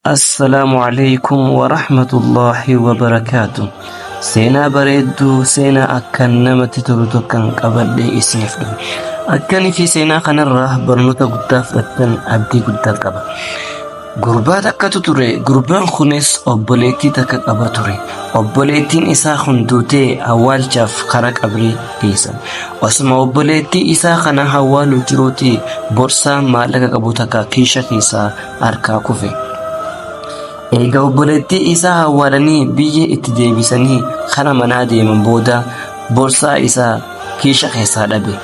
السلام عليكم ورحمة الله وبركاته. سينا بريدو سينا أكن نمت تلوتو كان قبل إسنفدو أكن في سينا كان الراه برنوتا قداف رتن أبدي قداف قبل غربات أكتو توري غربان خونس أبوليتي تك قبا توري أبوليتين إسا خندوتي أول شاف خرق أبري كيسا واسما أبوليتي إسا خنا حوالو جروتي بورسا مالك قبوتاكا كيشا كيسا أركا كوفي eega obboleettii isaa hawwaalanii biyya itti deebisanii kana manaa deeman booda boorsaa isaa kiisha keessaa dhabe.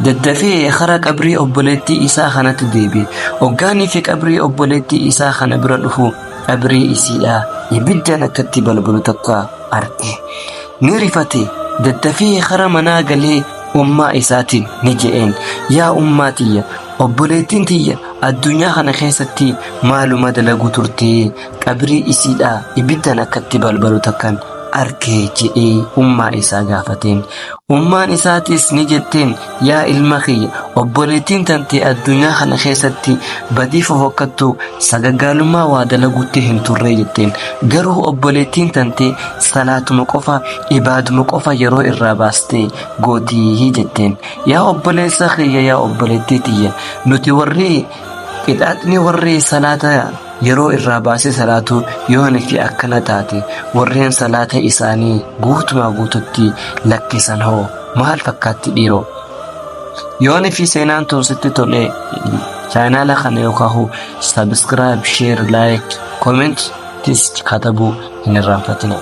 Daddafee kara qabrii obboleettii isaa kanatti deebi'e. Hoggaanii fi qabrii obboleettii isaa kana bira dhufu qabrii isiidhaa ibiddaan akkatti balbalu takka arge. Ni rifate. Daddafee kara manaa galee ummaa isaatiin ni je'een yaa ummaa tiyya obboleettiin tiyya addunyaa kana keessatti maaluma dalagu turtee qabrii isiidhaa ibiddaan akkatti balbalu takkan argee je'ee ummaa isaa gaafateen. Ummaan isaatis ni jetteen yaa ilma kiyya obboleettiin tante addunyaa kana keessatti badiif hokkattu sagaggaalummaa waa dalagutti hin turre jetteen. Garuu obboleettiin tante salaatuma qofa ibaaduma qofa yeroo irraa baastee gootii jetteen. Yaa obboleessa kiyya yaa obboleettii tiyya nuti warri qixaaxni warri salaata yeroo irraa baasee salaatu yoo nuti akkana taate warreen salaata isaanii guutumaa guututti lakkisan hoo maal fakkaatti dhiiroo? Yoo nuti seenaan toositti tole chaanaala kana yookaan subscribe, share, like, comment tis katabuu hin irraanfatina.